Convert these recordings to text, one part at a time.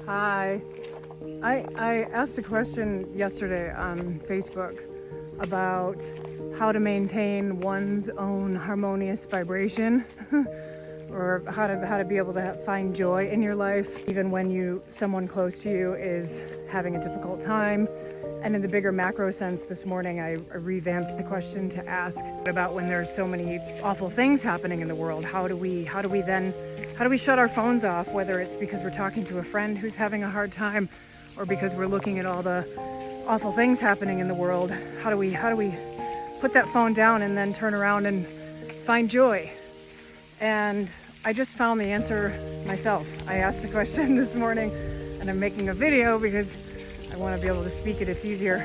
Hi. I asked a question yesterday on Facebook about how to maintain one's own harmonious vibration or how to be able to find joy in your life even when someone close to you is having a difficult time. And in the bigger macro sense, this morning I revamped the question to ask about when there's so many awful things happening in the world, how do we shut our phones off, whether it's because we're talking to a friend who's having a hard time or because we're looking at all the awful things happening in the world. How do we put that phone down and then turn around and find joy? And I just found the answer myself. I asked the question this morning and I'm making a video because I want to be able to speak it, it's easier.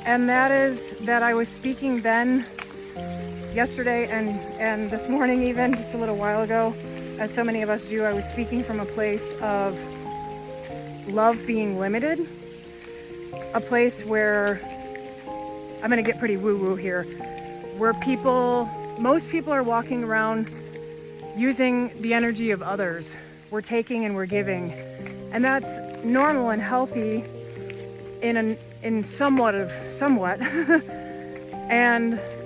And that is that I was speaking then, yesterday and this morning even, just a little while ago, as so many of us do. I was speaking from a place of love being limited, a place where, I'm going to get pretty woo-woo here, where most people are walking around using the energy of others. We're taking and we're giving. And that's normal and healthy in somewhat.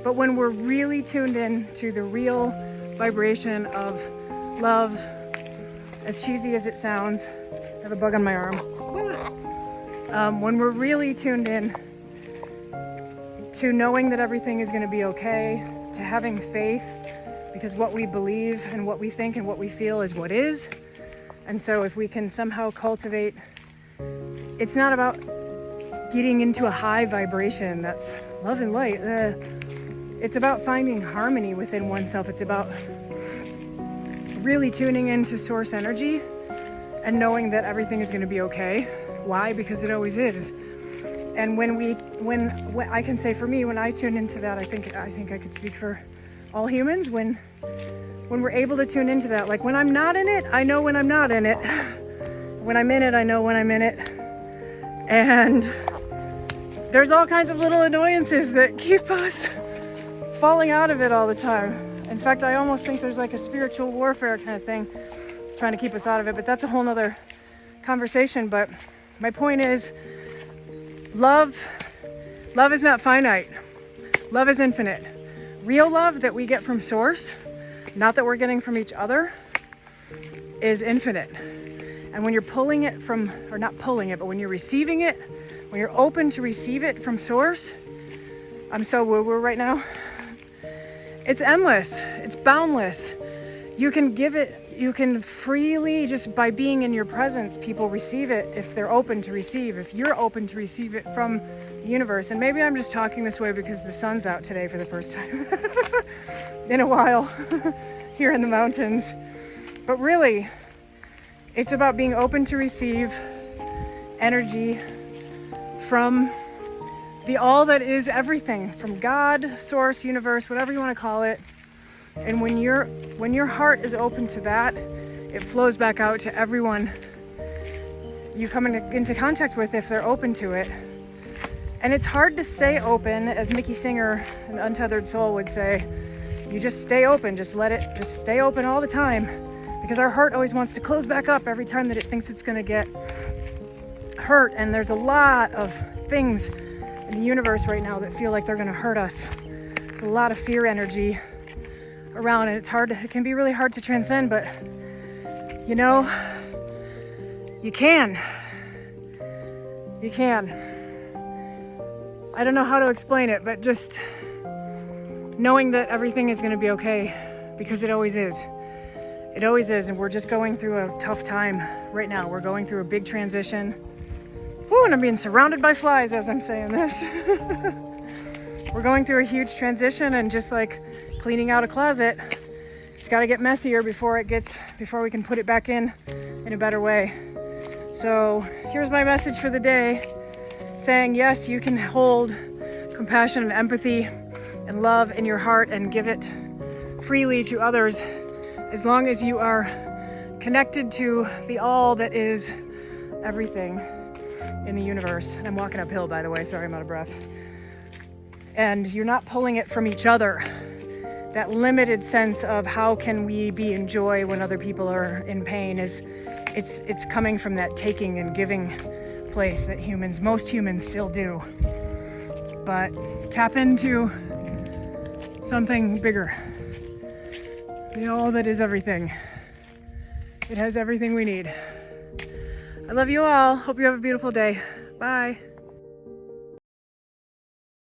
But when we're really tuned in to the real vibration of love, as cheesy as it sounds, I have a bug on my arm. When we're really tuned in to knowing that everything is going to be okay, to having faith, because what we believe and what we think and what we feel is what is. And so if we can somehow cultivate, it's not about getting into a high vibration that's love and light. It's about finding harmony within oneself. It's about really tuning into source energy and knowing that everything is going to be okay. Why? Because it always is. And when I can say for me, when I tune into that, I think I could speak for all humans. When we're able to tune into that, like when I'm not in it, I know when I'm not in it. When I'm in it, I know when I'm in it. And there's all kinds of little annoyances that keep us falling out of it all the time. In fact, I almost think there's like a spiritual warfare kind of thing trying to keep us out of it, but that's a whole nother conversation. But my point is, love is not finite. Love is infinite. Real love that we get from source, not that we're getting from each other, is infinite. And when you're pulling it from, or not pulling it, but when you're receiving it, when you're open to receive it from source, I'm so woo-woo right now. It's endless. It's boundless. You can give it, you can freely, just by being in your presence, people receive it if they're open to receive, if you're open to receive it from the universe. And maybe I'm just talking this way because the sun's out today for the first time in a while here in the mountains. But really, it's about being open to receive energy from the all that is everything, from God, source, universe, whatever you want to call it. And when your heart is open to that, it flows back out to everyone you come into contact with if they're open to it. And it's hard to stay open, as Mickey Singer, an Untethered Soul, would say. You just stay open, just stay open all the time. Because our heart always wants to close back up every time that it thinks it's going to get hurt. And there's a lot of things in the universe right now that feel like they're going to hurt us. There's a lot of fear energy around, and it can be really hard to transcend, but you know, you can. I don't know how to explain it, but just knowing that everything is going to be okay, because it always is. It always is, and we're just going through a tough time right now. We're going through a big transition. Woo, and I'm being surrounded by flies as I'm saying this. We're going through a huge transition, and just like cleaning out a closet, it's got to get messier before we can put it back in a better way. So here's my message for the day, saying yes, you can hold compassion and empathy and love in your heart and give it freely to others, as long as you are connected to the all that is everything in the universe. And I'm walking uphill, by the way, sorry I'm out of breath. And you're not pulling it from each other. That limited sense of how can we be in joy when other people are in pain is it's coming from that taking and giving place that most humans still do. But tap into something bigger. The all that is everything. It has everything we need. I love you all. Hope you have a beautiful day. Bye.